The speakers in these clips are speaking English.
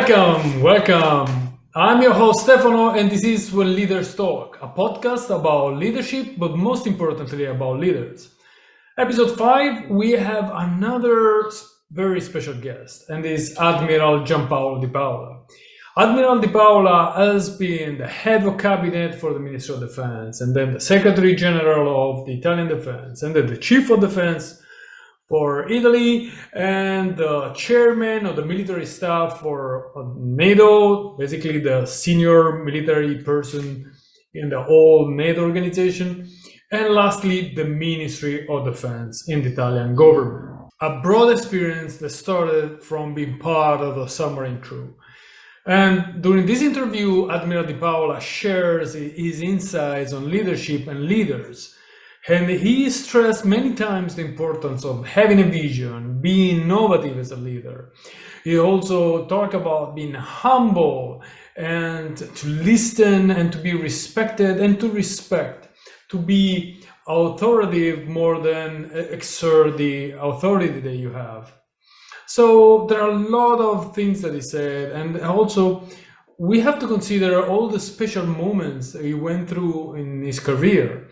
Welcome. I'm your host Stefano, and this is When Leaders Talk, a podcast about leadership, but most importantly about leaders. Episode 5, we have another very special guest, and is Admiral Giampaolo di Paola. Admiral di Paola has been the head of cabinet for the Ministry of Defense, and then the Secretary General of the Italian Defense, and then the Chief of Defense for Italy, and the chairman of the military staff for NATO, basically the senior military person in the whole NATO organization, and lastly, the Ministry of Defense in the Italian government. A broad experience that started from being part of the submarine crew. And during this interview, Admiral di Paola shares his insights on leadership and leaders. And he stressed many times the importance of having a vision, being innovative as a leader. He also talked about being humble and to listen and to be respected and to respect, to be authoritative more than exert the authority that you have. So there are a lot of things that he said, and also we have to consider all the special moments that he went through in his career.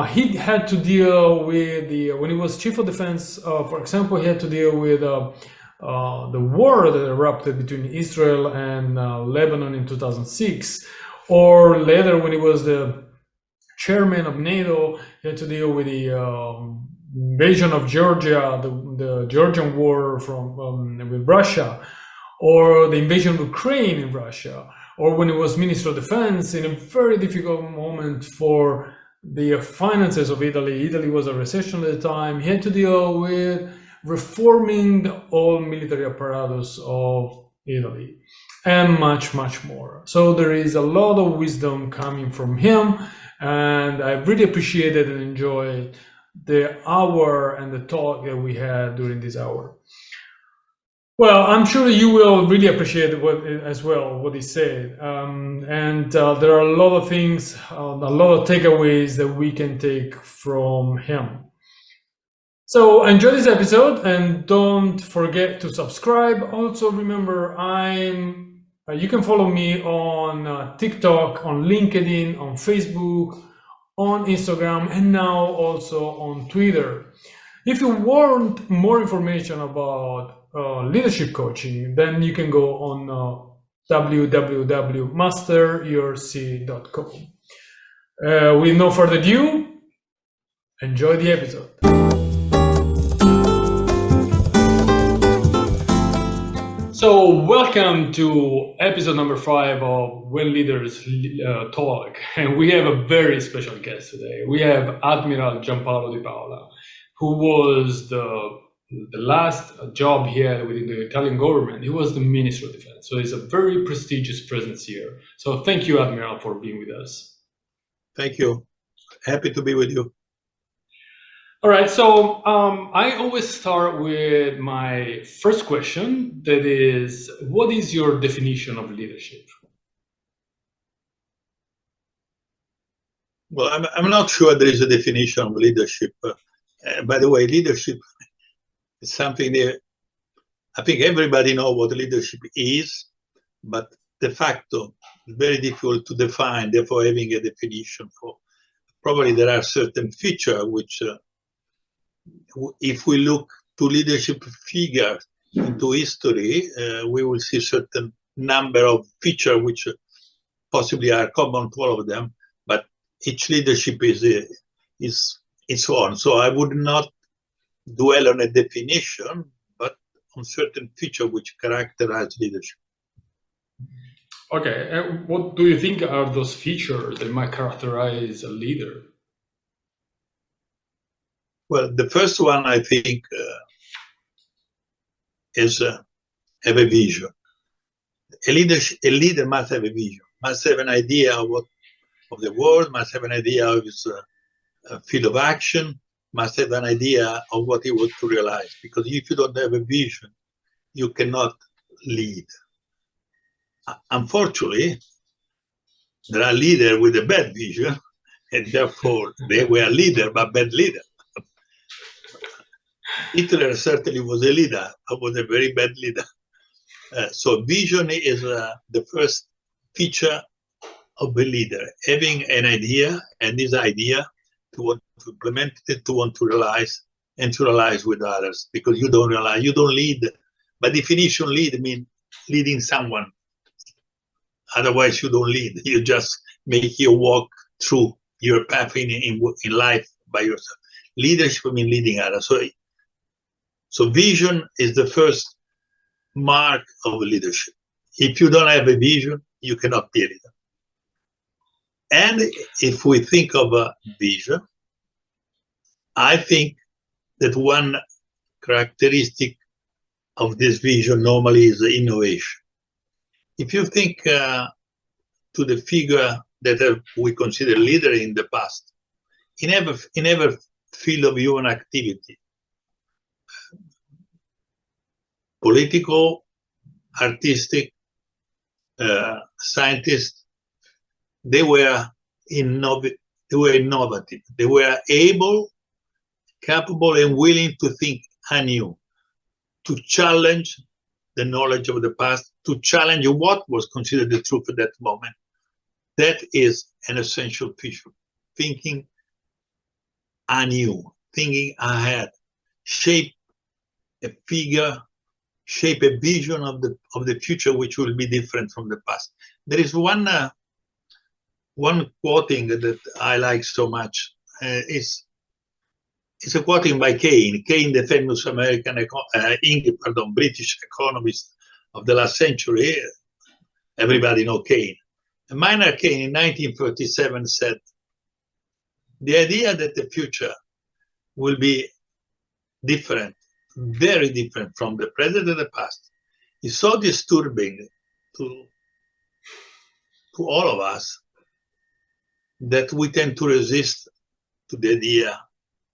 He had to deal with when he was chief of defense, for example, he had to deal with the war that erupted between Israel and Lebanon in 2006. Or later, when he was the chairman of NATO, he had to deal with the invasion of Georgia, the Georgian war with Russia, or the invasion of Ukraine in Russia, or when he was Minister of Defense in a very difficult moment for the finances of Italy. Italy was a recession at the time. He had to deal with reforming the whole military apparatus of Italy and much, much more. So there is a lot of wisdom coming from him, and I really appreciated and enjoyed the hour and the talk that we had during this hour. Well, I'm sure you will really appreciate what he said. There are a lot of things, a lot of takeaways that we can take from him. So enjoy this episode and don't forget to subscribe. Also remember, you can follow me on TikTok, on LinkedIn, on Facebook, on Instagram, and now also on Twitter. If you want more information about leadership coaching, then you can go on www.masteryourc.com. With no further ado, enjoy the episode. So welcome to episode number 5 of When Leaders Talk. And we have a very special guest today. We have Admiral Giampaolo di Paola, who was the last job he had within the Italian government. He was the Minister of Defense. So it's a very prestigious presence here. So thank you, Admiral, for being with us. Thank you. Happy to be with you. All right. So I always start with my first question. That is, what is your definition of leadership? Well, I'm not sure there is a definition of leadership. By the way, leadership is something that I think everybody knows what leadership is, but de facto it's very difficult to define, therefore having a definition for. Probably there are certain features which, if we look to leadership figures into history, we will see certain number of features which possibly are common to all of them, but each leadership is its own. So I would not dwell on a definition, but on certain features which characterize leadership. Okay, and what do you think are those features that might characterize a leader? Well, the first one I think is have a vision. A leader must have a vision, must have an idea of the world, must have an idea of his field of action, must have an idea of what he wants to realize. Because if you don't have a vision, you cannot lead. Unfortunately, there are leaders with a bad vision, and therefore they were leaders, but bad leaders. Hitler certainly was a leader, but was a very bad leader. So vision is the first feature of a leader, having an idea, and this idea to want to implement it, to want to realize, and to realize with others. Because you don't realize, you don't lead. By definition, lead means leading someone. Otherwise, you don't lead. You just make your walk through your path in life by yourself. Leadership means leading others. So vision is the first mark of leadership. If you don't have a vision, you cannot be a leader. And if we think of a vision, I think that one characteristic of this vision normally is innovation. If you think to the figure that we consider leader in the past, in every field of human activity, political, artistic, scientists, they were innovative. They were able, capable, and willing to think anew, to challenge the knowledge of the past, to challenge what was considered the truth at that moment. That is an essential feature. Thinking anew, thinking ahead, shape a figure, shape a vision of the future which will be different from the past. There is one quoting that I like so much. It's a quoting by Keynes. Keynes, the famous British economist of the last century. Everybody knows Keynes. Maynard Keynes in 1937 said, the idea that the future will be different, very different from the present and the past, is so disturbing to all of us that we tend to resist to the idea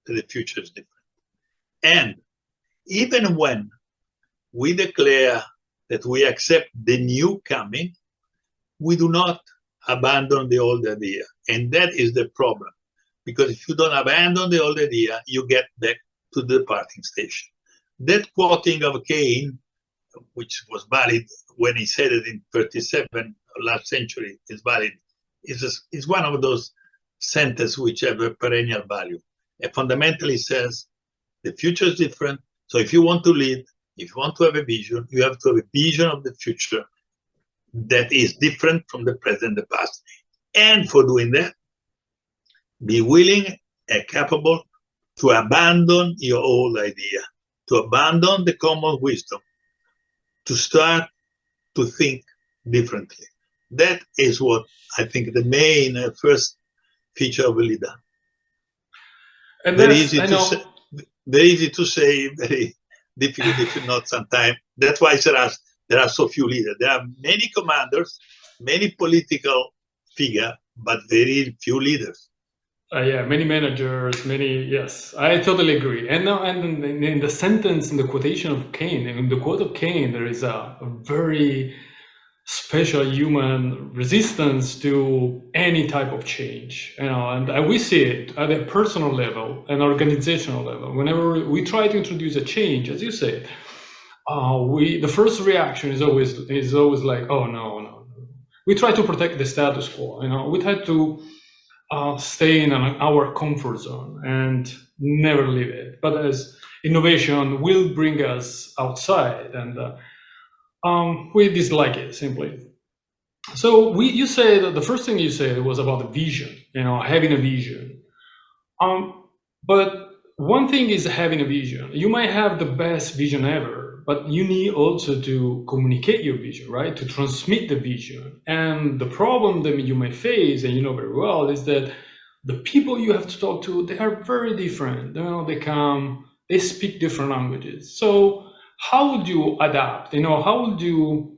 that the future is different. And even when we declare that we accept the new coming, we do not abandon the old idea. And that is the problem. Because if you don't abandon the old idea, you get back to the departing station. That quoting of Keynes, which was valid when he said it in 37, last century, is valid, is one of those sentences which have a perennial value. It fundamentally says the future is different. So if you want to lead, if you want to have a vision, you have to have a vision of the future that is different from the present and the past. And for doing that, be willing and capable to abandon your old idea, to abandon the common wisdom, to start to think differently. That is what I think the main first feature of a leader. And very easy to say, very difficult if not sometimes. That's why there are so few leaders. There are many commanders, many political figures, but very few leaders. Yeah, many managers, yes, I totally agree. And now, and in the sentence, in the quotation of Keynes, in the quote of Keynes, there is a very special human resistance to any type of change, and we see it at a personal level and organizational level. Whenever we try to introduce a change, as you said, the first reaction is always like, oh no. We try to protect the status quo. We try to stay in our comfort zone and never leave it. But as innovation will bring us outside, and we dislike it simply. So you said the first thing you said was about the vision, having a vision. But one thing is having a vision. You might have the best vision ever, but you need also to communicate your vision, right? To transmit the vision. And the problem that you may face, and you know very well, is that the people you have to talk to, they are very different. They speak different languages. So how would you adapt? How would you,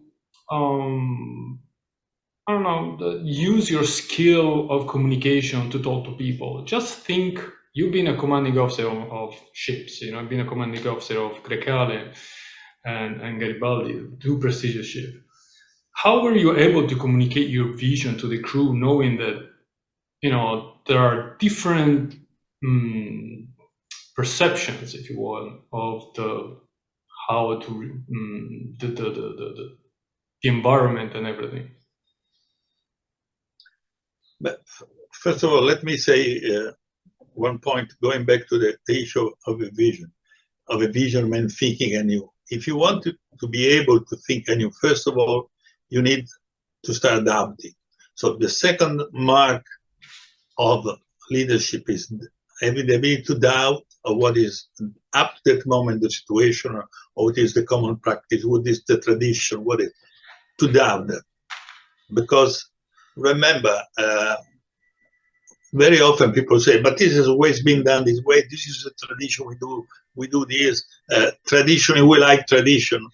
use your skill of communication to talk to people? Just think, you've been a commanding officer of ships, been a commanding officer of Grecale and Garibaldi, 2 prestigious ships. How were you able to communicate your vision to the crew, knowing that, there are different perceptions, if you will, of how to the environment and everything. But first of all, let me say one point, going back to the issue of a vision meant thinking anew. If you want to be able to think anew, first of all, you need to start doubting. So the second mark of leadership is having the ability to doubt of what is up to that moment the situation, or what is the common practice, what is the tradition, what is to doubt that. Because remember, very often people say, but this has always been done this way, this is a tradition, we do this, tradition, we like tradition.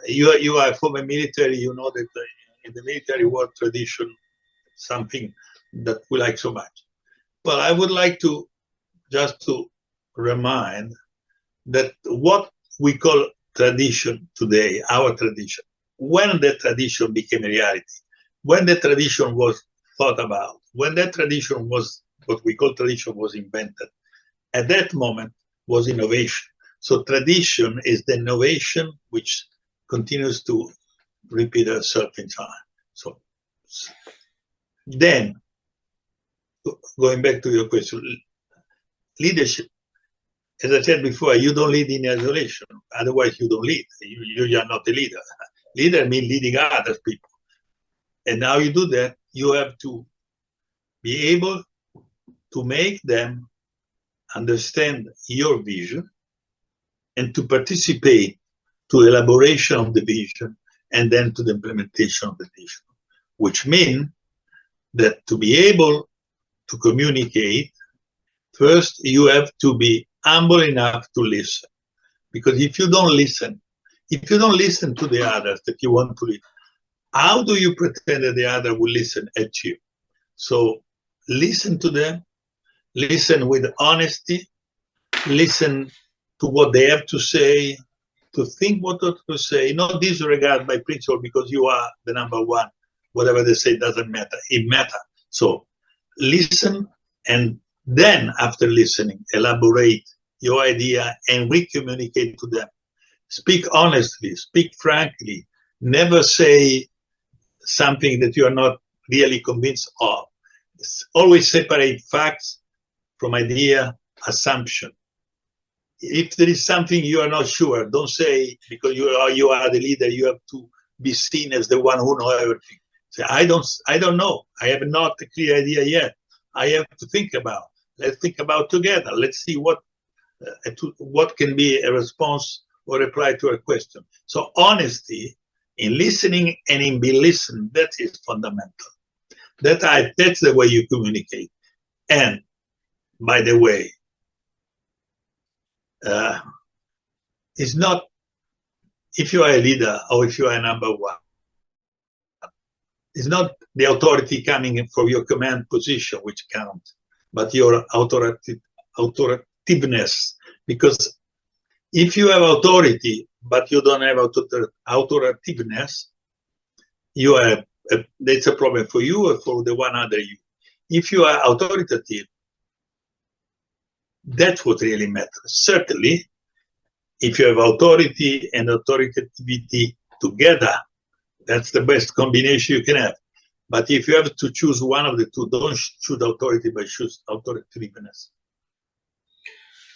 You are from a military, you know that in the military world, tradition, something that we like so much. Well, I would like to just remind that what we call tradition today, our tradition, when the tradition became a reality, when the tradition was thought about, when that tradition was, what we call tradition, was invented, at that moment was innovation. So tradition is the innovation which continues to repeat itself in time. So then, going back to your question, leadership, as I said before, you don't lead in isolation. Otherwise, you don't lead. You are not a leader. Leader means leading other people. And now you do that, you have to be able to make them understand your vision and to participate to elaboration of the vision and then to the implementation of the vision, which means that to be able to communicate, first you have to be humble enough to listen. Because if you don't listen to the others that you want to lead, how do you pretend that the other will listen at you? So listen to them, listen with honesty, listen to what they have to say, to think what to say, not disregard by principle because you are the number one. Whatever they say doesn't matter, it matters. So listen, and then after listening, elaborate your idea and re-communicate to them. Speak honestly, speak frankly, never say something that you are not really convinced of. Always separate facts from idea, assumption. If there is something you are not sure, don't say because you are the leader, you have to be seen as the one who knows everything. Say, I don't know. I have not a clear idea yet. I have to think about. Let's think about together. Let's see what can be a response or reply to a question. So honesty in listening and in being listened, that is fundamental. That's the way you communicate. And by the way, it's not if you are a leader or if you are a number one. It's not the authority coming from your command position which counts, but your authoritativeness. Because if you have authority but you don't have authoritativeness, you are that's a problem for you or for the one under you. If you are authoritative, that's what really matters. Certainly, if you have authority and authoritativity together, that's the best combination you can have. But if you have to choose one of the two, don't choose authority, but choose authoritativeness.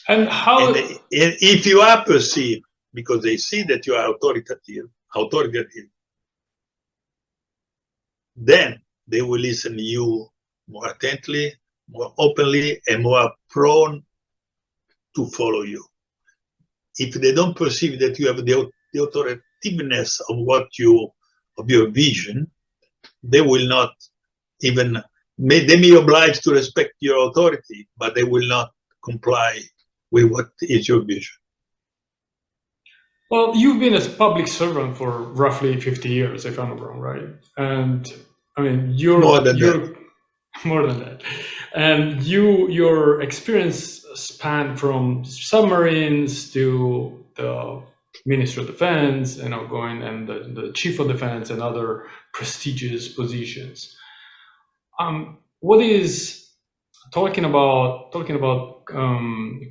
And how? And if you are perceived, because they see that you are authoritative, then they will listen to you more attentively, more openly, and more prone to follow you. If they don't perceive that you have the authoritativeness of your vision, they will not even, they may oblige to respect your authority, but they will not comply with what is your vision. Well, you've been a public servant for roughly 50 years, if I'm not wrong, right? And I mean, you're more than that. And your experience spanned from submarines to the Minister of Defense, going and the Chief of Defense and other prestigious positions. What is talking about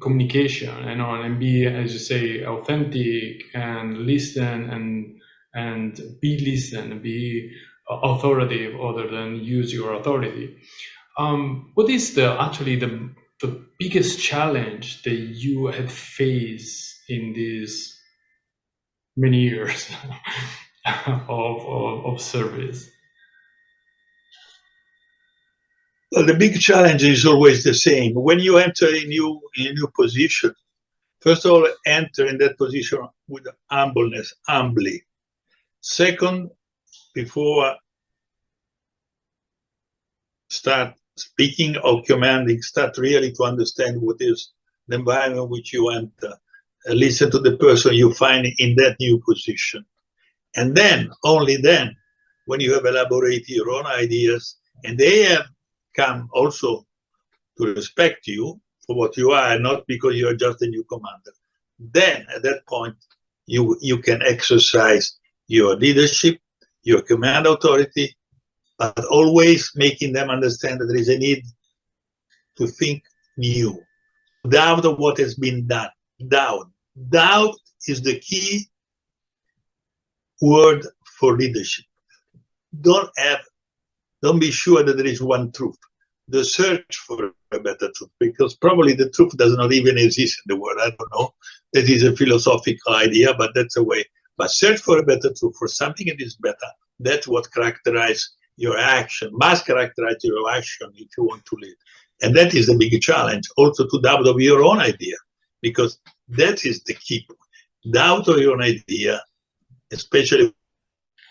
communication, and be, as you say, authentic and listen and be authoritative other than use your authority. What is actually the biggest challenge that you had faced in these many years of service? Well, the big challenge is always the same. When you enter a new position, first of all, enter in that position with humbleness, humbly. Second, before start speaking or commanding, start really to understand what is the environment which you enter. Listen to the person you find in that new position. And then, only then, when you have elaborated your own ideas, and they have come also to respect you for what you are, not because you are just a new commander, then at that point, you can exercise your leadership, your command authority, but always making them understand that there is a need to think new. Doubt of what has been done. Doubt is the key word for leadership. Don't be sure that there is one truth. The search for a better truth, because probably the truth does not even exist in the world. I don't know. That is a philosophical idea, but that's a way. But search for a better truth, for something that is better. That's what characterizes your action, must characterize your action if you want to lead. And that is the big challenge, also to doubt of your own idea, because that is the key point. Doubt of your own idea, especially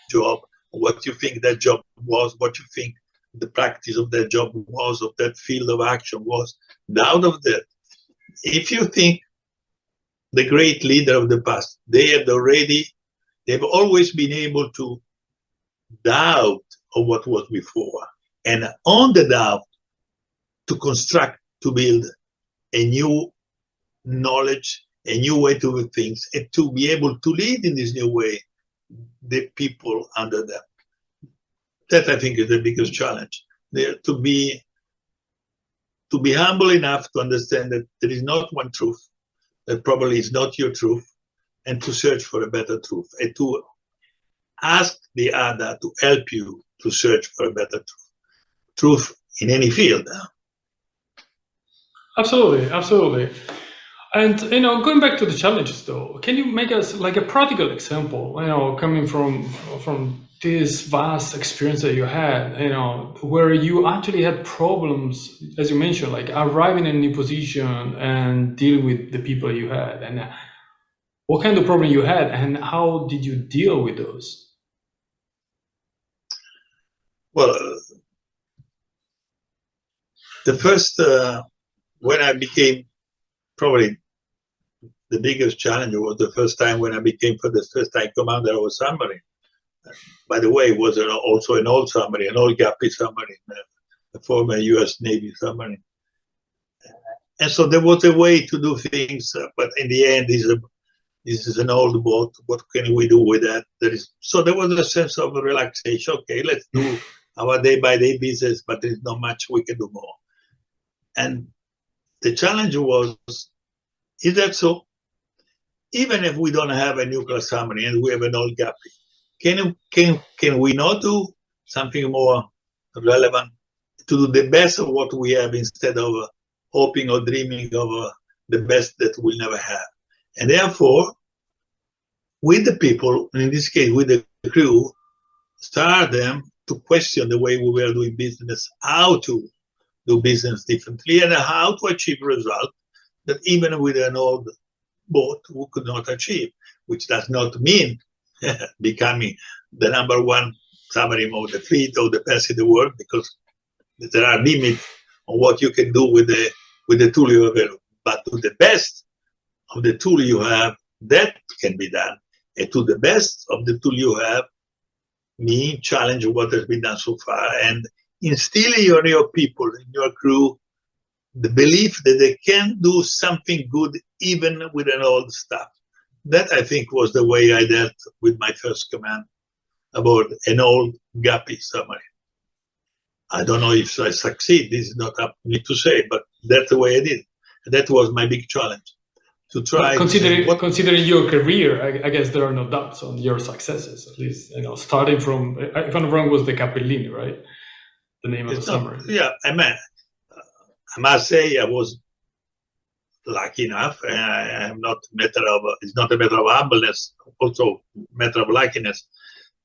job, what you think that job was, what you think the practice of that job was, of that field of action was. Doubt of that. If you think the great leader of the past, they've always been able to doubt of what was before, and on the doubt to construct, to build a new knowledge, a new way to do things, and to be able to lead in this new way the people under them. That, I think, is the biggest challenge. To be humble enough to understand that there is not one truth, that probably is not your truth, and to search for a better truth, and to ask the other to help you to search for a better truth in any field. Absolutely. And going back to the challenges, though, can you make us like a practical example? Coming from this vast experience that you had, where you actually had problems, as you mentioned, like arriving in a new position and dealing with the people you had, and what kind of problem you had, and how did you deal with those? Well, the first, when I became, probably the biggest challenge was the first time when I became, for the first time, commander of a submarine. By the way, it was also an old submarine, an old Guppy submarine, a former US Navy submarine. And so there was a way to do things, but in the end, this is an old boat. What can we do with that? So there was a sense of relaxation. Okay, let's do our day-by-day business, but there's not much we can do more. And the challenge was, is that so? Even if we don't have a nuclear submarine and we have an old Guppy, can we not do something more relevant to do the best of what we have instead of hoping or dreaming of the best that we'll never have? And therefore, with the people, in this case with the crew, start them to question the way we were doing business, how to do business differently, and how to achieve results that even with an old boat we could not achieve, which does not mean becoming the number one submarine of the fleet or the best in the world, because there are limits on what you can do with the tool you have. But to the best of the tool you have, that can be done. And to the best of the tool you have, mean challenge what has been done so far, and instilling in your people, in your crew, the belief that they can do something good even with an old stuff. That, I think, was the way I dealt with my first command aboard an old Guppy submarine. I don't know if I succeed. This is not up to me to say, but that's the way I did. That was my big challenge, to try. Considering your career, I guess there are no doubts on your successes. At least, starting from, if I'm not wrong, was the Capellini, right? The name of the submarine. Yeah, I must say I was lucky enough. I'm not it's not a matter of humbleness, also a matter of luckiness.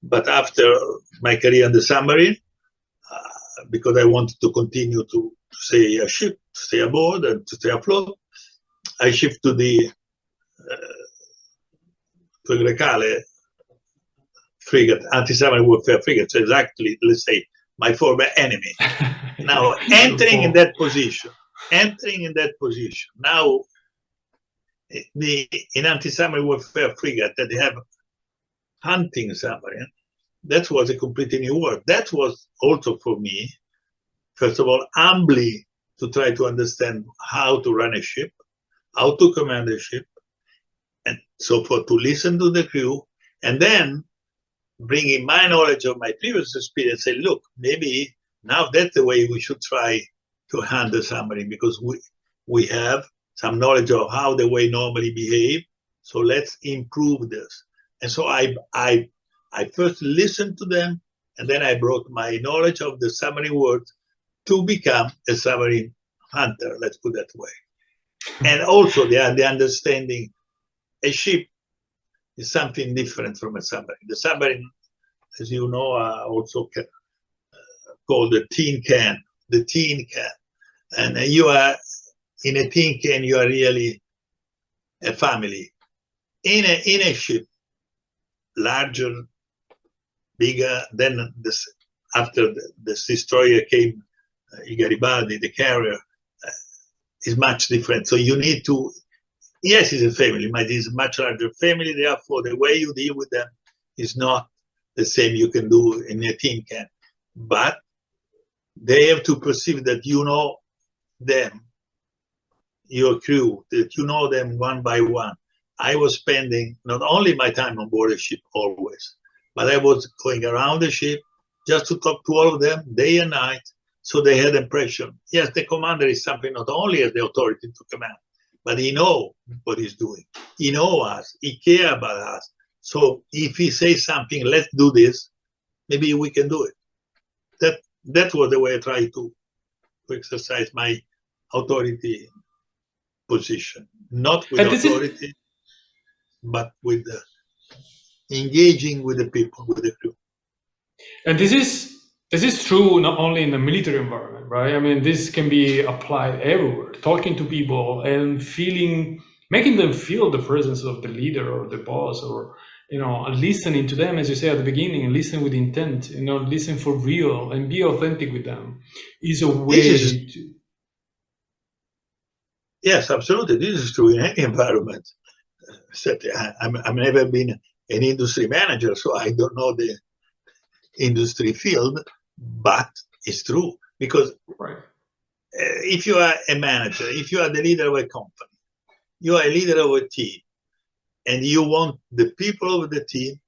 But after my career in the submarine, because I wanted to continue to stay a ship, to stay aboard and to stay afloat, I shifted to the Grecale frigate, anti-submarine warfare frigate. So exactly, let's say, my former enemy. Now, entering in that position, now, in anti-submarine warfare frigate, that they have hunting submarine, that was a completely new world. That was also for me, first of all, humbly to try to understand how to run a ship, how to command a ship, and so forth, to listen to the crew, and then bringing my knowledge of my previous experience, say, look, maybe now that's the way we should try to handle submarine, because we have some knowledge of how the way normally behave, so let's improve this. And so I first listened to them, and then I brought my knowledge of the submarine world to become a submarine hunter, let's put that way. And also the understanding a ship is something different from a submarine. The submarine, as you know, are also called the tin can, And you are, in a tin can, you are really a family. In a ship, larger, bigger, then after the destroyer came, Garibaldi, the carrier, is much different. So you need to, yes, it's a family, but it's a much larger family. Therefore, the way you deal with them is not the same you can do in a tin can. But they have to perceive that you know them, your crew, that you know them one by one. I was spending not only my time on board a ship always, but I was going around the ship just to talk to all of them day and night, so they had impression. Yes, the commander is something not only as the authority to command, but he knows what he's doing. He knows us. He cares about us. So if he says something, let's do this, maybe we can do it. That was the way I tried to exercise my authority position. Not with authority, but with engaging with the people, with the crew. And this is true not only in the military environment, right? I mean, this can be applied everywhere. Talking to people and making them feel the presence of the leader or the boss, or listening to them, as you say at the beginning, listen with intent. Listen for real and be authentic with them is a way to. Yes, absolutely. This is true in any environment. I've never been an industry manager, so I don't know the industry field, but it's true. Because if you are a manager, if you are the leader of a company, you are a leader of a team, and you want the people of the team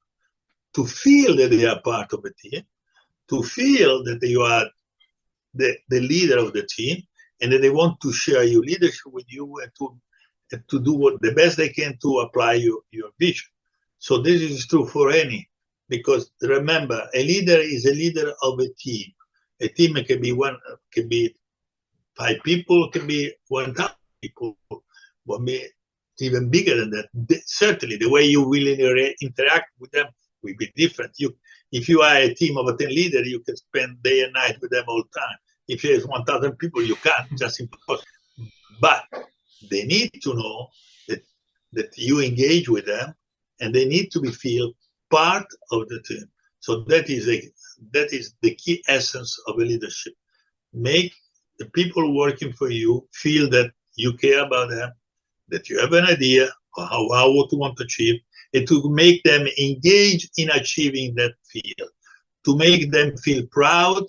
to feel that they are part of the team, to feel that you are the leader of the team, and that they want to share your leadership with you, and to do what the best they can to apply your vision. So this is true for any, because remember, a leader is a leader of a team. A team can be 5 people, can be 1,000 people, even bigger than that. Certainly, the way you will interact with them will be different. If you are a team of a 10 leaders, you can spend day and night with them all the time. If there's 1,000 people, you can't, just impossible. But they need to know that you engage with them, and they need to feel part of the team. So that is the key essence of a leadership. Make the people working for you feel that you care about them, that you have an idea of what you want to achieve, and to make them engage in achieving that field, to make them feel proud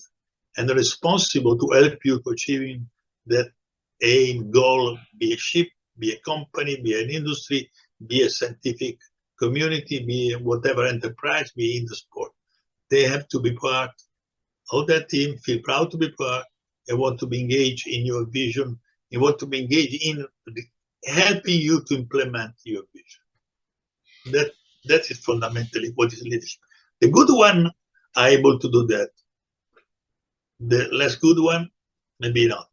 and responsible to help you to achieving that aim, goal, be a ship, be a company, be an industry, be a scientific community, be whatever enterprise, be in the sport. They have to be part of that team feel proud to be part and want to be engaged in your vision, and want to be engaged in helping you to implement your vision. That is fundamentally what is leadership. The good one are able to do that. The less good one, maybe not.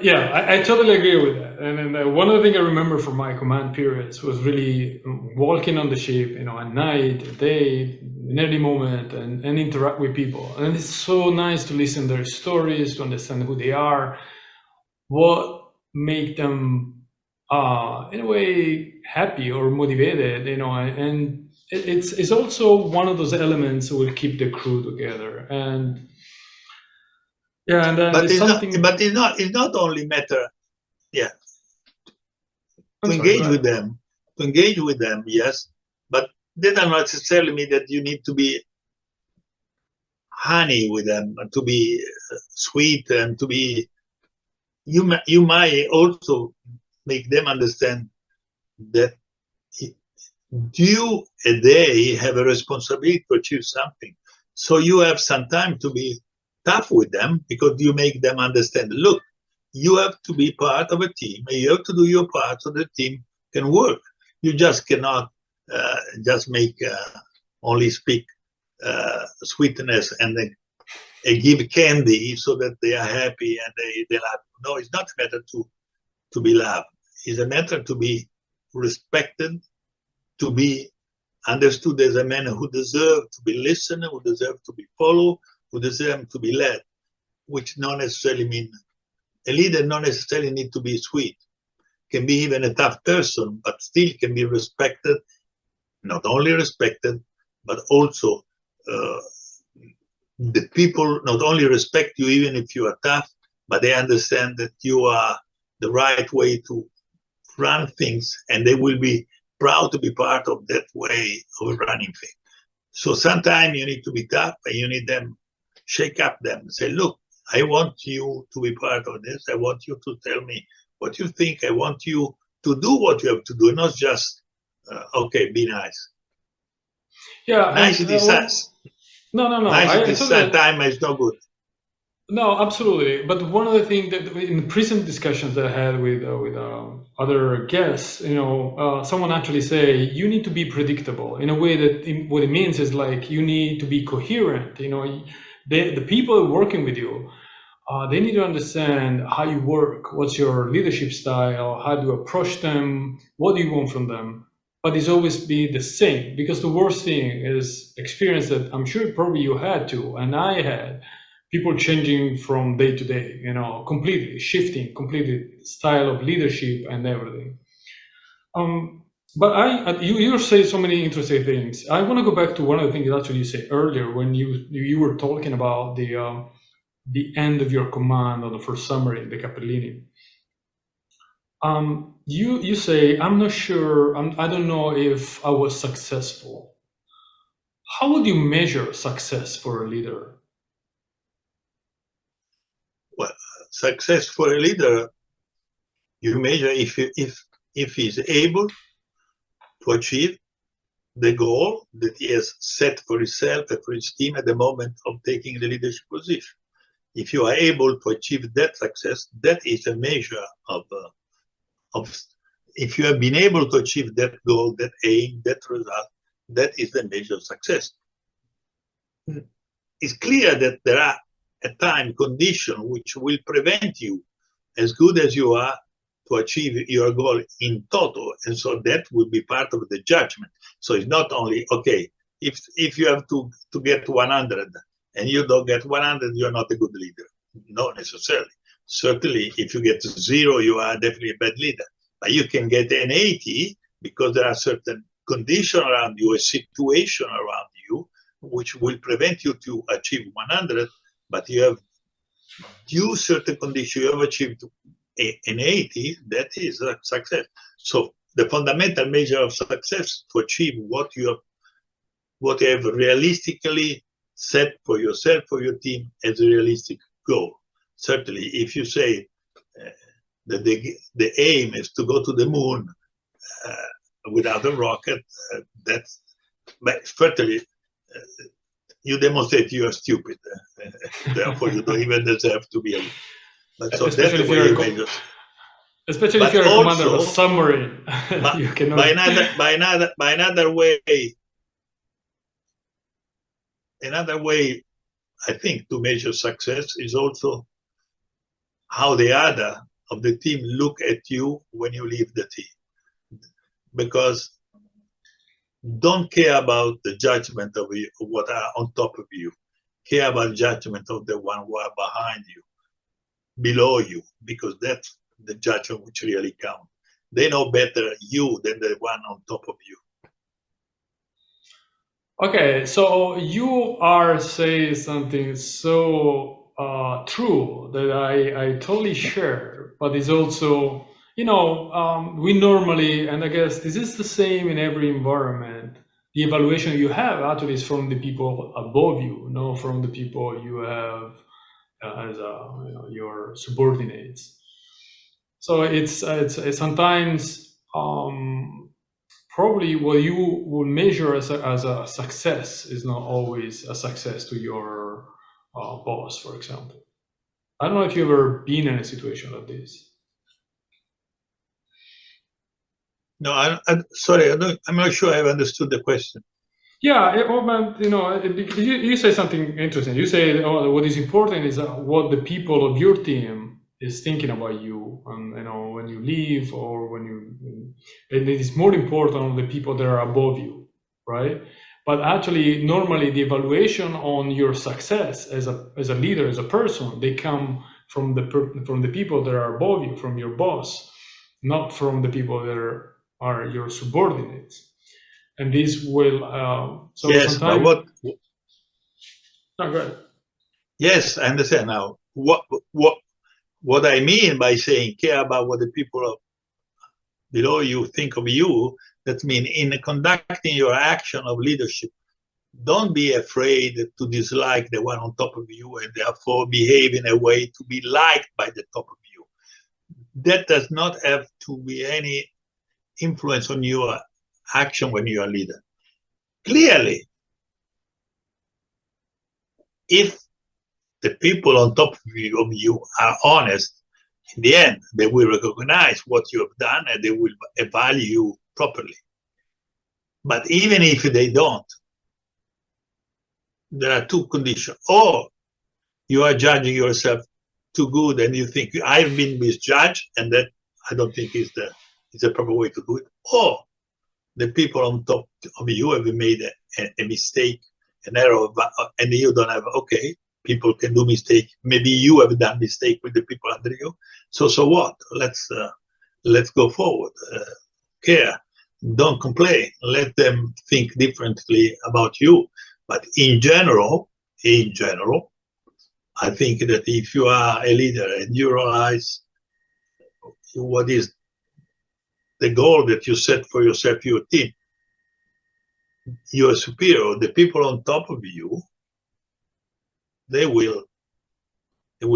Yeah, I totally agree with that. And one of the things I remember from my command periods was really walking on the ship, at night, at day, in any moment, and interact with people. And it's so nice to listen to their stories, to understand who they are, what make them, in a way, happy or motivated, and it's also one of those elements that will keep the crew together. And yeah, and then But it's something. it's not only matter, yeah, to engage with them, yes, but that does not necessarily mean that you need to be honey with them, to be sweet, and to be. You might also make them understand that you and they have a responsibility to achieve something. So you have some time to be tough with them, because you make them understand, look, you have to be part of a team, and you have to do your part so the team can work. You just cannot just make only speak sweetness and then give candy so that they are happy and they laugh. No, it's not a matter to be loved. It's a matter to be respected, to be understood as a man who deserves to be listened, who deserves to be followed, who deserves to be led, which not necessarily mean a leader not necessarily need to be sweet. Can be even a tough person, but still can be respected, not only respected, but also the people not only respect you even if you are tough, but they understand that you are the right way to run things, and they will be proud to be part of that way of running things. So sometimes you need to be tough, and you need them, shake up them, say, look, I want you to be part of this. I want you to tell me what you think. I want you to do what you have to do, not just, okay, be nice. Yeah. Nicety says. No. Nicety time is no good. No, absolutely. But one of the things that in recent discussions that I had with other guests, someone actually say you need to be predictable in a way that what it means is like you need to be coherent. The people working with you, they need to understand how you work, what's your leadership style, how do you approach them, what do you want from them. But it's always be the same, because the worst thing is experience that I'm sure probably you had to, and I had. People changing from day to day, completely shifting, completely style of leadership and everything. But you say so many interesting things. I want to go back to one of the things that actually you said earlier when you were talking about the end of your command on the first submarine, the Capellini. You say, I'm not sure, I don't know if I was successful. How would you measure success for a leader? Well, success for a leader, you measure if he's able to achieve the goal that he has set for himself and for his team at the moment of taking the leadership position. If you are able to achieve that success, that is a measure of if you have been able to achieve that goal, that aim, that result, that is the measure of success. It's clear that there are at times conditions which will prevent you, as good as you are, to achieve your goal in total, and so that will be part of the judgment. So it's not only, okay, if you have to get 100 and you don't get 100, you're not a good leader. Not necessarily. Certainly, if you get 0, you are definitely a bad leader. But you can get an 80 because there are certain conditions around you, a situation around you, which will prevent you to achieve 100, but you have due certain conditions, you have achieved an 80, that is a success. So the fundamental measure of success to achieve what you have realistically set for yourself, for your team, as a realistic goal. Certainly, if you say that the aim is to go to the moon without a rocket, but certainly you demonstrate you are stupid. Therefore, you don't even deserve to be a leader. But so that's the way you measure. Especially if you're a commander of a submarine, you cannot. By another way, I think, to measure success is also how the other of the team look at you when you leave the team. Because don't care about the judgment of you, what are on top of you. Care about judgment of the one who are behind you, below you, because that's the judgment which really counts. They know better you than the one on top of you. Okay, so you are saying something so true that I totally share, but it's also, we normally, and I guess this is the same in every environment, the evaluation you have actually is from the people above you, not from the people you have as your subordinates. So it's sometimes probably what you will measure as a success is not always a success to your boss, for example. I don't know if you've ever been in a situation like this. No, sorry, I'm not sure I've understood the question. Yeah, you say something interesting. You say what is important is what the people of your team is thinking about you, and when you leave or and it is more important on the people that are above you, right? But actually, normally the evaluation on your success as a leader, as a person, they come from the people that are above you, from your boss, not from the people that are your subordinates. And this will so yes, sometimes. But No, go ahead. Yes, I understand now. What I mean by saying care about what the people below you think of you, that means in conducting your action of leadership, don't be afraid to dislike the one on top of you and therefore behave in a way to be liked by the top of you. That does not have to be any influence on your action when you are a leader. Clearly, if the people on top of you are honest, in the end, they will recognize what you have done and they will evaluate you properly. But even if they don't, there are two conditions. Or you are judging yourself too good and you think I've been misjudged, and that I don't think is the proper way to do it. Or the people on top of you have made a mistake, an error, and you don't have, okay, people can do mistake. Maybe you have done mistake with the people under you. So what? Let's go forward. Care. Don't complain. Let them think differently about you. But in general, I think that if you are a leader and you realize what is the goal that you set for yourself, your team, your superior, the people on top of you, they will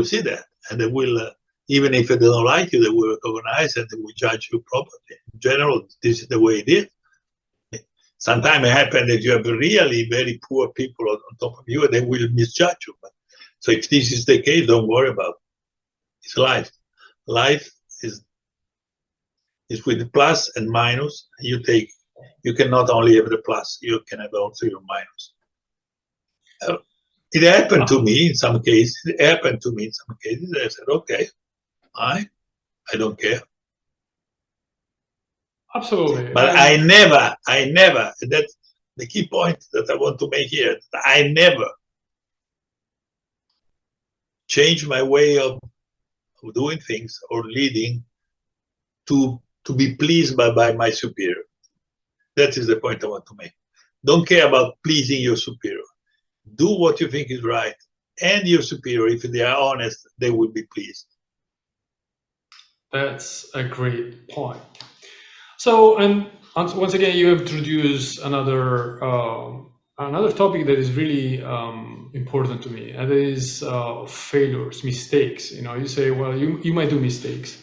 see that, and they will, even if they don't like you, they will recognize and they will judge you properly. In general, this is the way it is. Sometimes it happens that you have really very poor people on top of you and they will misjudge you. So if this is the case, don't worry about it. It's life. Life is with the plus and minus. You can not only have the plus, you can have also your minus. It happened to me in some cases. I said, okay, I don't care. Absolutely. But I never, that's the key point that I want to make here. I never change my way of doing things or leading to be pleased by my superior. That is the point I want to make. Don't care about pleasing your superior. Do what you think is right. And your superior, if they are honest, they will be pleased. That's a great point. So, and once again, you have introduced another topic that is really important to me, and that is failures, mistakes. You say, well, you might do mistakes.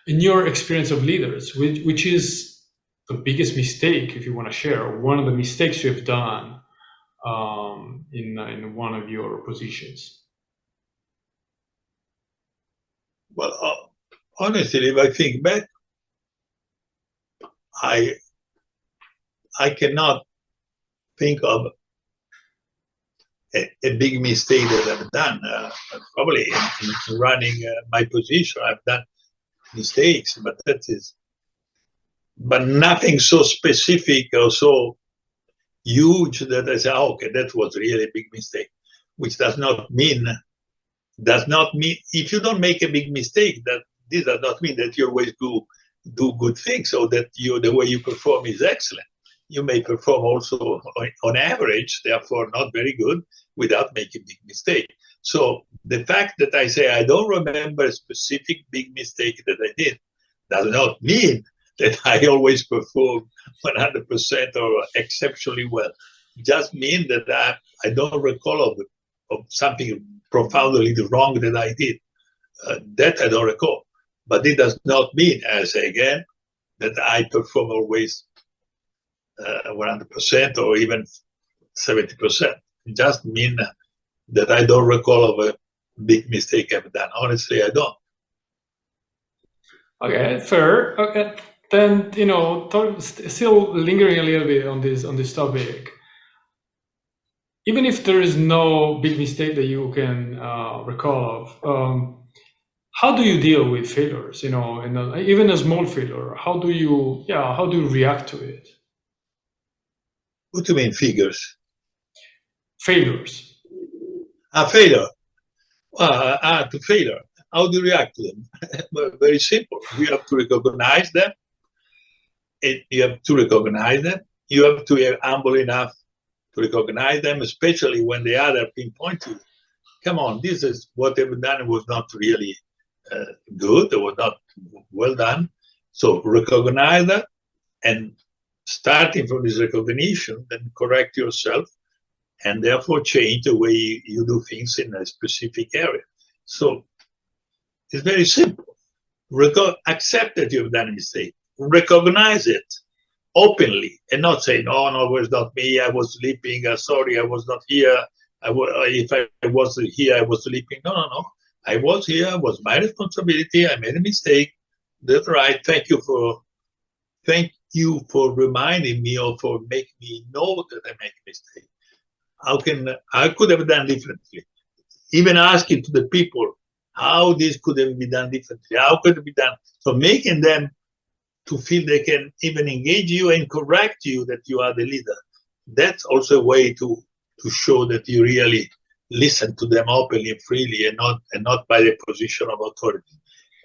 In your experience of leaders, which is the biggest mistake, if you want to share, one of the mistakes you have done in one of your positions? Well, honestly, if I think back, I cannot think of a big mistake that I've done. Probably in running my position, I've done mistakes, but nothing so specific or so huge that I say, oh, okay, that was really a big mistake. Which does not mean if you don't make a big mistake, this does not mean that you always do good things or that the way you perform is excellent. You may perform also on average, therefore not very good, without making big mistake. So the fact that I say I don't remember a specific big mistake that I did does not mean that I always perform 100% or exceptionally well. It just means that I don't recall of something profoundly wrong that I did. That I don't recall. But it does not mean, I say again, that I perform always 100% or even 70%. It just means that I don't recall of a big mistake I've done. Honestly, I don't. Okay, fair. Okay, then still lingering a little bit on this topic. Even if there is no big mistake that you can recall of, how do you deal with failures? Even a small failure. How do you react to it? What do you mean figures? Failures. Failure. To failure. How do you react to them? Very simple. You have to recognize them. You have to be humble enough to recognize them, especially when the other pinpoint you. Come on, this is what they've done was not really good. It was not well done. So recognize that, and starting from this recognition, then correct yourself, and therefore change the way you do things in a specific area. So it's very simple. Accept that you've done a mistake. Recognize it openly and not say, no, it was not me. I was sleeping. Sorry, I was not here. If I was here, I was sleeping. No. I was here. It was my responsibility. I made a mistake. That's right. Thank you for reminding me or for making me know that I make a mistake. I could have done differently. Even asking to the people how this could have been done differently. How could it be done? So making them to feel they can even engage you and correct you that you are the leader. That's also a way to show that you really listen to them openly and freely and not by the position of authority.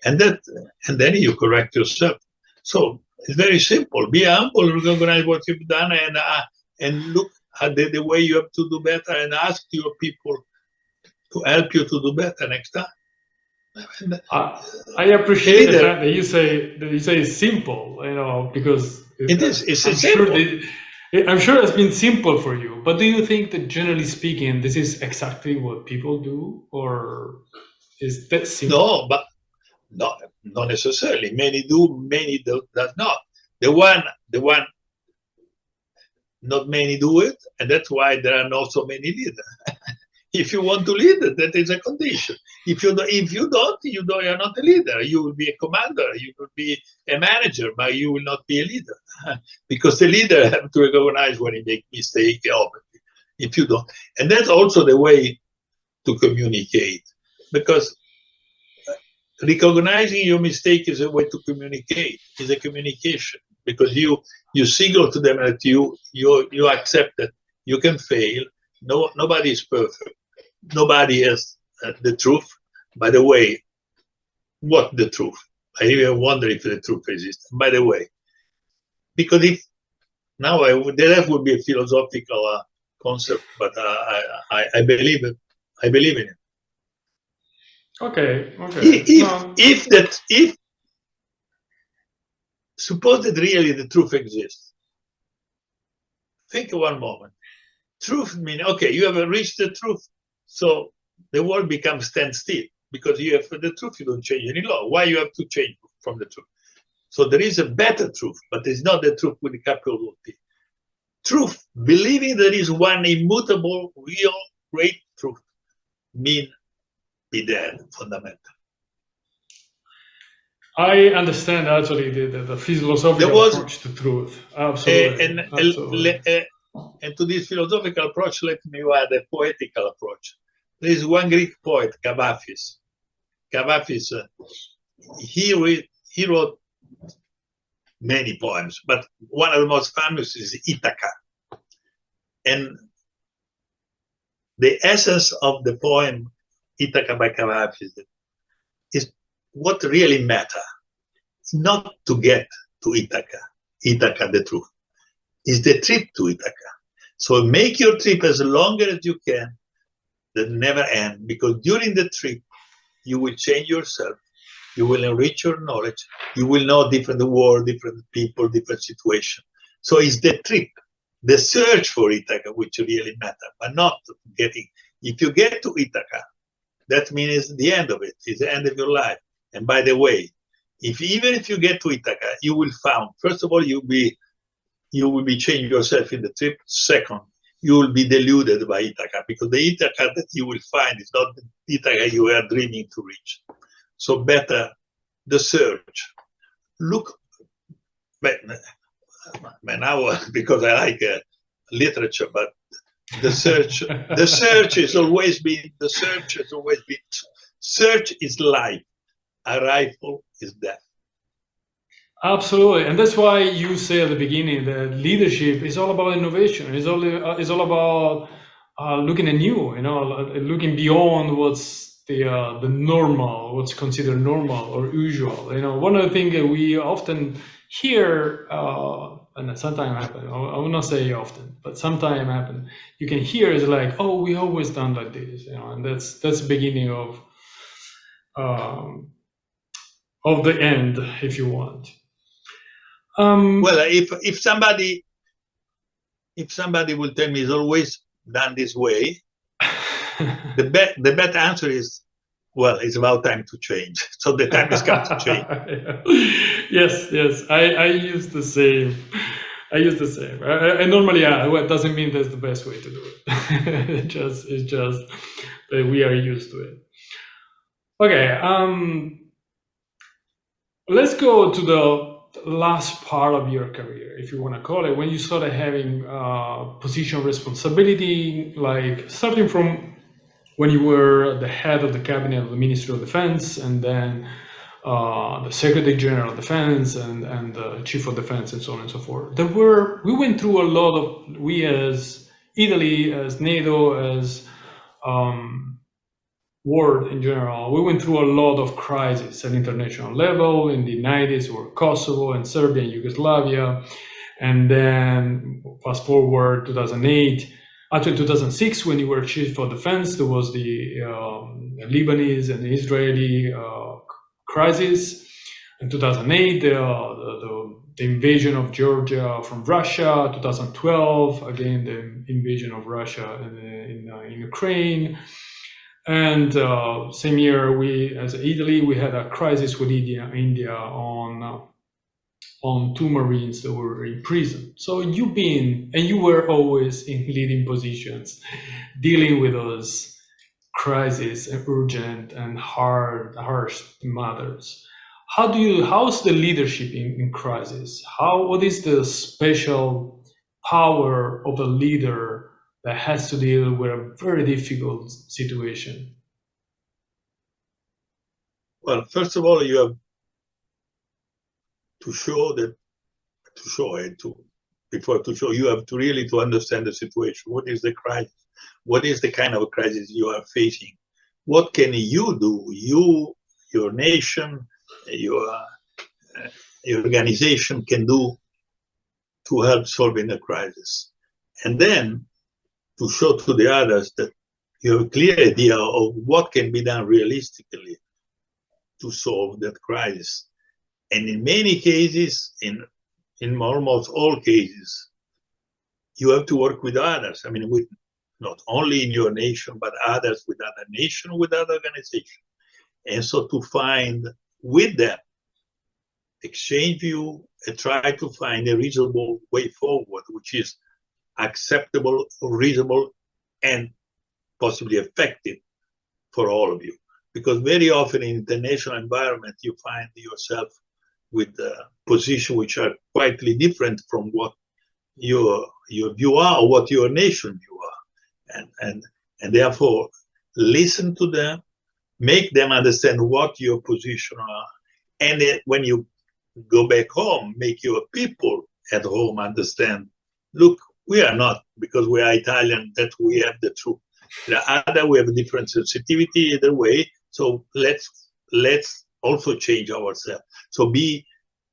And then you correct yourself. So it's very simple. Be humble, recognize what you've done, and look at the way you have to do better, and ask your people to help you to do better next time. I appreciate the fact that you say it's simple, because I'm sure it's been simple for you. But do you think that generally speaking, this is exactly what people do, or is that simple? No, not necessarily. Many do, many does not. The one, not many do it, and that's why there are not so many leaders. If you want to lead, that is a condition. If you don't, you're not a leader. You will be a commander. You will be a manager, but you will not be a leader, because the leader has to recognize when he makes mistake. If you don't, and that's also the way to communicate, because recognizing your mistake is a way to communicate. Is a communication, because you signal to them that you accept that you can fail. Nobody is perfect. Nobody has the truth. By the way, what the truth? I even wonder if the truth exists. By the way, because that would be a philosophical concept, but I believe it. I believe in it. Okay. If suppose that really the truth exists, think one moment. Truth means, okay, you have reached the truth, so the world becomes standstill, because you have the truth. You don't change any law. Why you have to change from the truth? So there is a better truth, but it's not the truth with a capital T. truth, believing there is one immutable, real, great truth, mean be dead, fundamental. I understand actually the philosophical approach to truth. Absolutely. Absolutely. And to this philosophical approach, let me add a poetical approach. There is one Greek poet, Cavaphis. Cavaphis, he wrote many poems, but one of the most famous is Ithaca. And the essence of the poem Ithaca by Cavaphis is what really matters. Not to get to Ithaca, Ithaca the truth, is the trip to Ithaca. So make your trip as long as you can, that never end, because during the trip, you will change yourself, you will enrich your knowledge, you will know different world, different people, different situations. So it's the trip, the search for Ithaca, which really matters, but not getting. If you get to Ithaca, that means the end of it, it's the end of your life. And by the way, even if you get to Ithaca, you will find, first of all, you will be changing yourself in the trip. Second, you will be deluded by Ithaca, because the Ithaca that you will find is not the Ithaca you are dreaming to reach. So better the search. Look, but now because I like literature, but the search, the search has always been. Search is life. Arrival is death. Absolutely, and that's why you say at the beginning that leadership is all about innovation. It's all about looking anew, looking beyond what's the normal, what's considered normal or usual. One of the things that we often hear, and sometimes happen. I will not say often, but sometimes happen. You can hear is like, "Oh, we always done like this," and that's the beginning of the end, if you want. Well, if somebody will tell me it's always done this way, the better answer is, well, it's about time to change. So the time has come to change. Yes, I use the same. I normally, well, it doesn't mean that's the best way to do it. It's just that we are used to it. Okay, let's go to the last part of your career, if you want to call it, when you started having position responsibility, like starting from when you were the head of the cabinet of the Ministry of Defense, and then the Secretary General of Defense, and the Chief of Defense, and so on and so forth. We went through a lot of, we as Italy, as NATO, as world in general, we went through a lot of crises at international level. In the 90s were Kosovo and Serbia and Yugoslavia, and then fast forward 2008, actually 2006, when you were Chief of Defense, there was the Lebanese and Israeli crisis. In 2008, the invasion of Georgia from Russia. 2012, again the invasion of Russia in Ukraine. And same year, we, as Italy, we had a crisis with India on two Marines that were in prison. So you were always in leading positions, dealing with those crises, urgent and harsh matters. How's the leadership in crisis? What is the special power of a leader that has to deal with a very difficult situation? Well, first of all, you have to show, you have to really understand the situation. What is the crisis? What is the kind of crisis you are facing? What can you do? Your nation, your organization can do to help solving the crisis. And then to show to the others that you have a clear idea of what can be done realistically to solve that crisis. And in many cases, in almost all cases, you have to work with others. I mean, not only in your nation, but others with other nations, with other organizations. And so to find with them, exchange view, and try to find a reasonable way forward, which is acceptable, reasonable, and possibly effective for all of you. Because very often in international environment, you find yourself with positions which are quite different from what your view are or what your nation view are. And therefore, listen to them, make them understand what your position are. And when you go back home, make your people at home understand, look, we are not, because we are Italian, that we have the truth. There are other, we have a different sensitivity either way. So let's also change ourselves. So be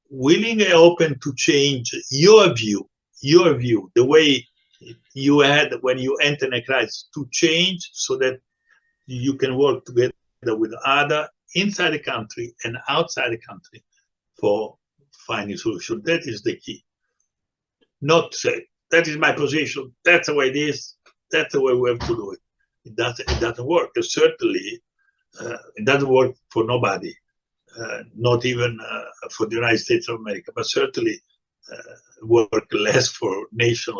willing and open to change your view, the way you had when you enter a crisis, to change so that you can work together with other inside the country and outside the country for finding solution. That is the key. Not say, that is my position, that's the way it is, that's the way we have to do it. It doesn't work. Certainly, it doesn't work for nobody, not even for the United States of America, but certainly work less for nations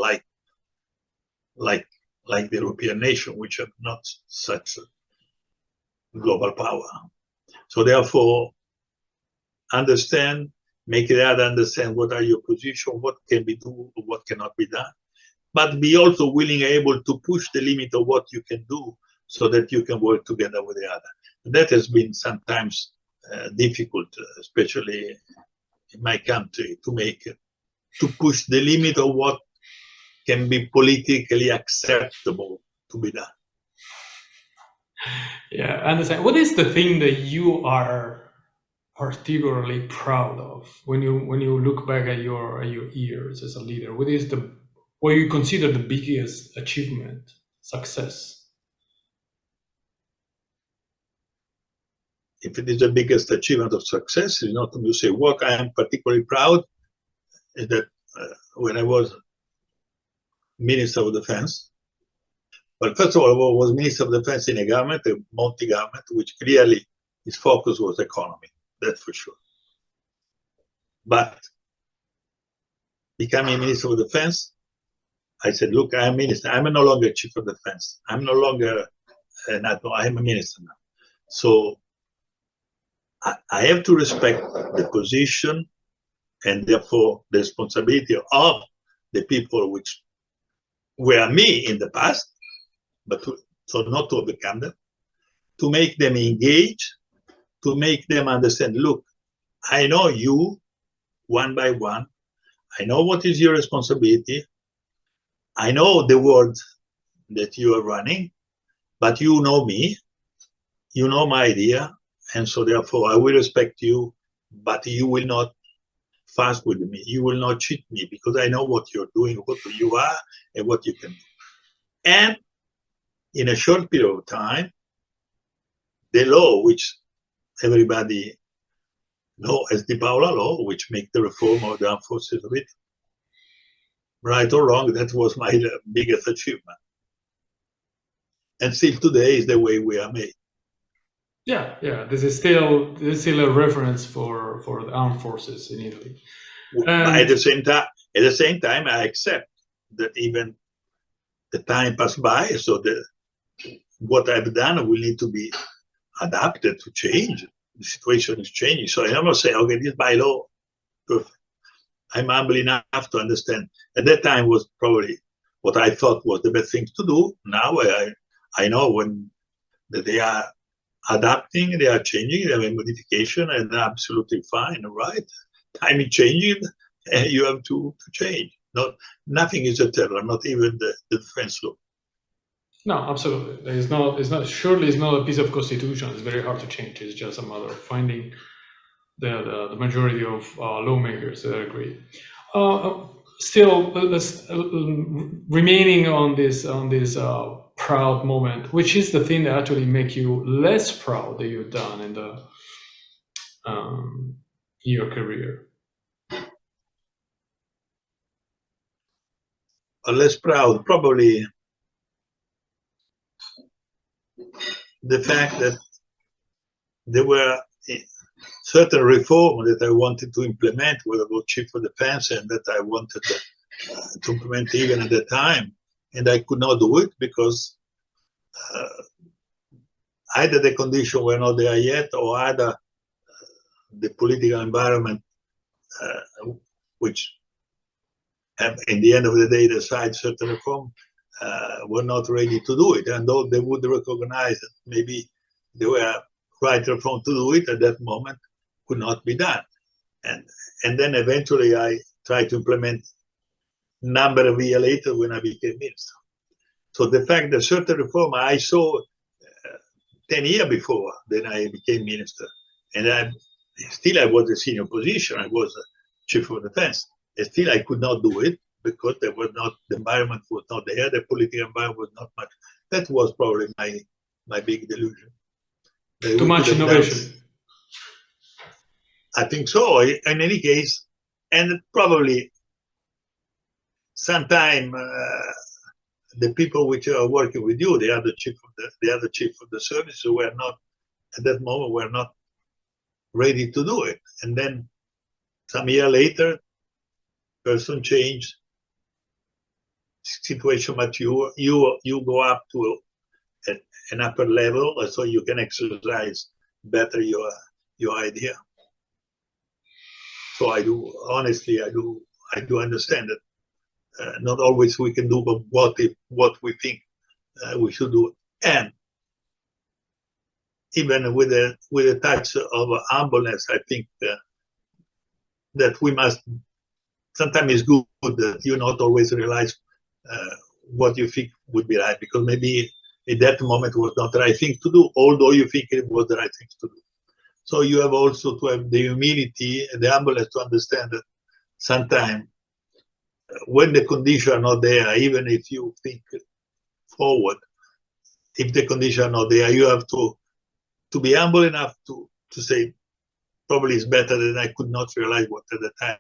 like the European nation, which are not such a global power. So therefore, understand, make the other understand what are your position, what can be done, what cannot be done, but be also willing and able to push the limit of what you can do so that you can work together with the other. And that has been sometimes difficult, especially in my country, to push the limit of what can be politically acceptable to be done. Yeah, I understand. What is the thing that you are particularly proud of when you look back at your years as a leader? What you consider the biggest achievement, success? If it is the biggest achievement of success, is not to say what I am particularly proud is that when I was Minister of Defense, well, first of all, I was Minister of Defense in a government, a multi-government, which clearly its focus was economy, that's for sure. But becoming Minister of Defense, I said, look, I am Minister. I'm no longer Chief of Defense. I'm no longer NATO. I am a Minister now. So I have to respect the position and therefore the responsibility of the people which were me in the past, but so not to overcome them, to make them engage, to make them understand, look, I know you one by one. I know what is your responsibility. I know the world that you are running, but you know me, you know my idea, and so therefore I will respect you, but you will not fast with me. You will not cheat me because I know what you're doing, what you are, and what you can do. And in a short period of time, the law, which everybody know as the Paola law, which make the reform of the armed forces of it, right or wrong, that was my biggest achievement. And still today is the way we are made. Yeah. This is still a reference for the armed forces in Italy. But at the same time, I accept that even the time passed by, so what I've done will need to be adapted to change. The situation is changing. So I never say, okay, this is by law, perfect. I'm humble enough to understand. At that time was probably what I thought was the best thing to do. Now I know when that they are adapting, they are changing, they have a modification, and they're absolutely fine, right? Time is changing, and you have to change. Nothing is eternal, not even the defense law. No, absolutely. It's not. Surely, it's not a piece of constitution. It's very hard to change. It's just a matter of finding the majority of lawmakers that agree. Still, remaining on this proud moment, which is the thing that actually make you less proud that you've done in your career. Less proud, probably the fact that there were certain reforms that I wanted to implement, whether I was Chief of Defense, and that I wanted to implement even at the time, and I could not do it because either the conditions were not there yet, or either the political environment, which in the end of the day decide certain reform, were not ready to do it. And though they would recognize that maybe they were right reform to do it at that moment, could not be done. And then eventually I tried to implement number of years later when I became minister. So the fact that certain reform I saw 10 years before then I became minister, and I was a senior position, I was chief of defense, and still I could not do it because there was not, the environment was not there, the political environment was not much. That was probably my big delusion. Too much innovation. I think so. In any case, and probably sometime the people which are working with you, the other chief of the service, who were not at that moment were not ready to do it. And then some year later, person changed, situation mature, you go up to an upper level, so you can exercise better your idea. So I do, honestly, I do understand that not always we can do what we think we should do, and even with a touch of humbleness, I think that we must. Sometimes it's good that you not always realize what you think would be right, because maybe at that moment was not the right thing to do, although you think it was the right thing to do. So you have also to have the humility and the humbleness to understand that sometimes when the conditions are not there, even if you think forward, if the conditions are not there, you have to be humble enough to say, probably it's better than I could not realize what at the time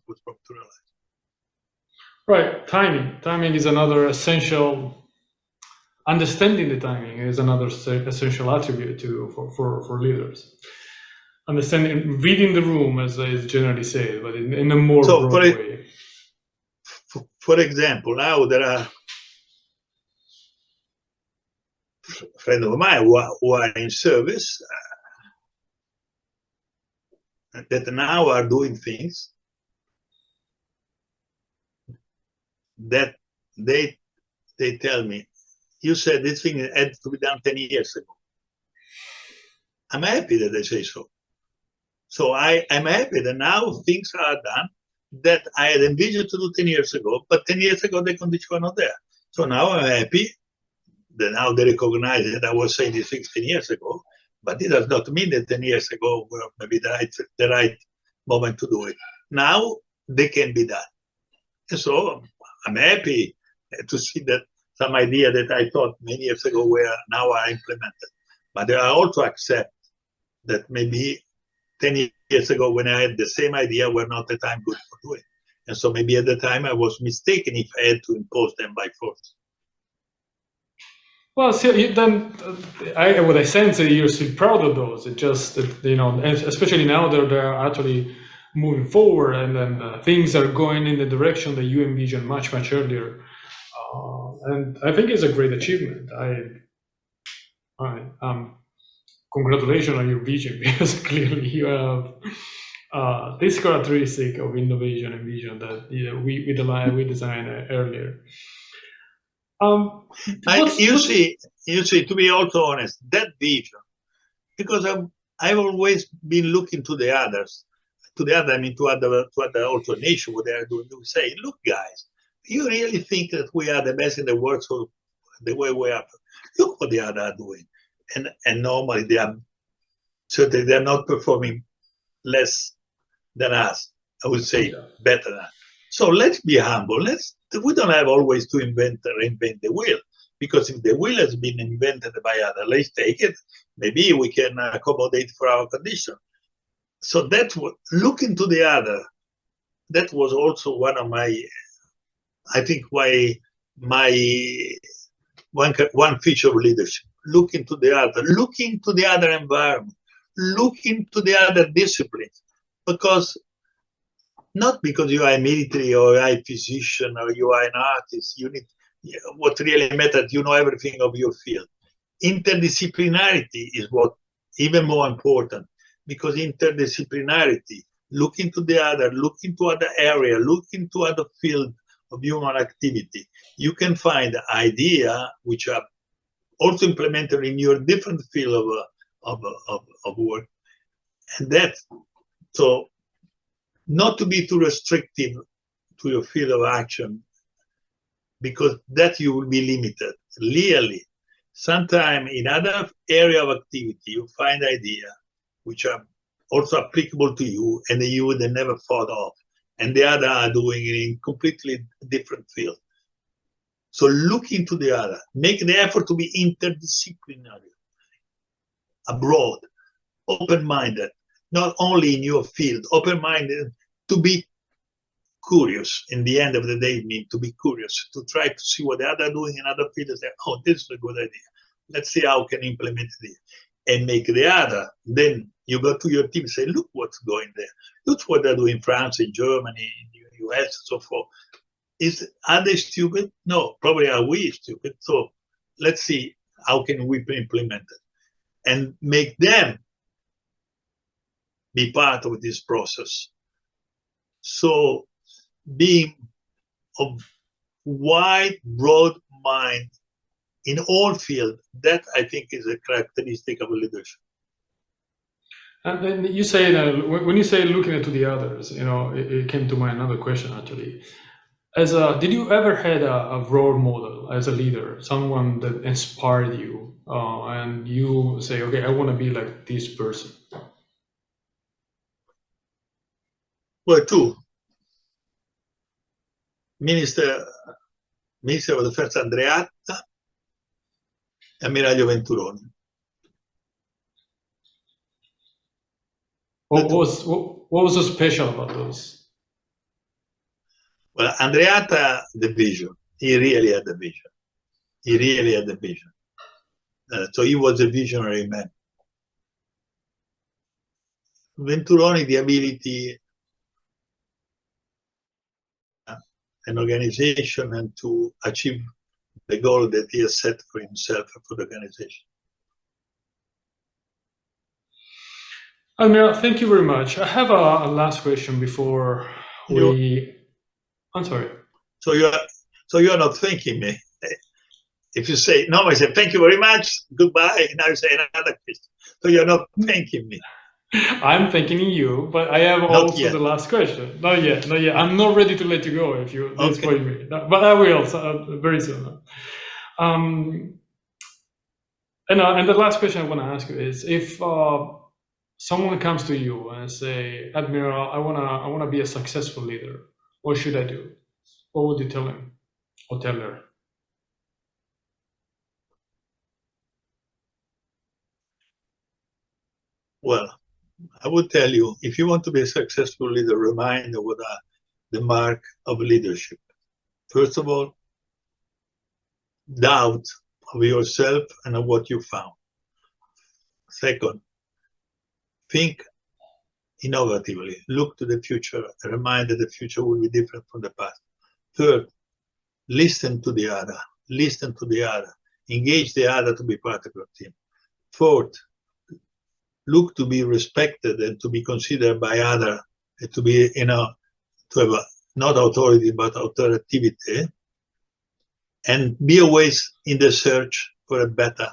was probably to realize. Right, timing is another essential. Understanding the timing is another essential attribute for leaders. Understanding, reading the room, as is generally said, but in a more broad way. For example, now there are friends of mine who are in service that now are doing things that they tell me, you said this thing had to be done 10 years ago. I'm happy that they say so. So I'm happy that now things are done that I had envisioned to do 10 years ago, but 10 years ago the conditions were not there. So now I'm happy that now they recognize that I was saying these things 10 years ago, but it does not mean that 10 years ago were maybe the right moment to do it. Now they can be done. And so I'm happy to see that some idea that I thought many years ago were now are implemented. But I also accept that maybe 10 years ago when I had the same idea were not the time good for doing. And so maybe at the time I was mistaken if I had to impose them by force. Well, see, then what I sense is you're still proud of those. It's just that, you know, especially now that they're actually moving forward, and then things are going in the direction that you envisioned much earlier. And I think it's a great achievement. Congratulations on your vision, because clearly you have this characteristic of innovation and vision that we designed earlier. You see, to be also honest, that vision, because I've always been looking to the others, I mean to other also nations, what they are doing. We say, look, guys, you really think that we are the best in the world? So the way we are, look what the others are doing, and normally they are certainly they are not performing less than us. I would say better than us. So let's be humble. We don't have always to reinvent the wheel, because if the wheel has been invented by others, let's take it. Maybe we can accommodate for our condition. So that looking to the other, that was also one of my, I think, one feature of leadership. Looking to the other environment, looking to the other disciplines, because not because you are a military or a physician or you are an artist. You need, what really matters, you know everything of your field. Interdisciplinarity is what even more important, because interdisciplinarity, look into the other, look into other area, look into other field of human activity. You can find ideas which are also implemented in your different field of work. And that's, so not to be too restrictive to your field of action, because that you will be limited. Really, sometimes in other area of activity, you find ideas which are also applicable to you and you would have never thought of, and the other are doing it in completely different field. So look into the other, make the effort to be interdisciplinary, abroad, open-minded, not only in your field, open-minded, to be curious. In the end of the day, it means to be curious, to try to see what the other are doing in other fields and say, oh, this is a good idea. Let's see how we can implement it and make the other. Then you go to your team and say, look what's going there. Look what they do in France, in Germany, in the US, and so forth. Are they stupid? No, probably are we stupid. So let's see how can we implement it and make them be part of this process. So being of wide, broad mind in all fields, that I think is a characteristic of leadership. And then you say that when you say looking into the others, it came to my another question actually. Did you ever had a role model as a leader, someone that inspired you, and you say, okay, I want to be like this person? Well, two. Minister of Defense Andreatta, Ammiraglio Venturoni. What was so special about those? Well, Andreatta, the vision. He really had the vision. He really had the vision. So he was a visionary man. Venturoni, the ability, an organization, and to achieve the goal that he has set for himself and for the organization. Admiral, thank you very much. I have a last question before I'm sorry. So you're not thanking me. If you say, no, I say, thank you very much, goodbye, now you say another question. So you're not thanking me. I'm thanking you, but I have also the last question. Not yet. I'm not ready to let you go if you disappoint me. But I will very soon. And the last question I want to ask you is, if someone comes to you and say, Admiral, I wanna be a successful leader, what should I do? What would you tell him or tell her? Well, I would tell you, if you want to be a successful leader, remind what are the mark of leadership. First of all, doubt of yourself and of what you found. Second, think innovatively. Look to the future. Remind that the future will be different from the past. Third, listen to the other. Listen to the other. Engage the other to be part of your team. Fourth, look to be respected and to be considered by others, to be, to have not authority, but authoritativity, and be always in the search for a better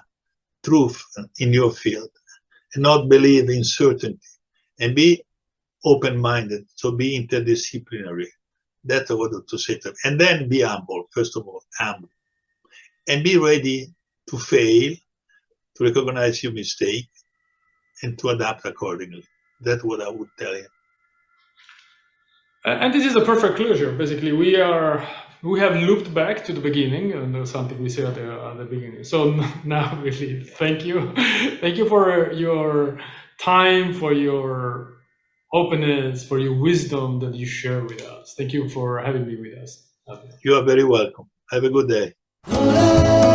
truth in your field, and not believe in certainty, and be open-minded, so be interdisciplinary. That's what I want to say to them. And then be humble, first of all, humble. And be ready to fail, to recognize your mistake, and to adapt accordingly. That's what I would tell you. And this is a perfect closure. Basically, we have looked back to the beginning, and there's something we said at the beginning. So now, really, thank you for your time, for your openness, for your wisdom that you share with us. Thank you for having me with us. You are very welcome. Have a good day.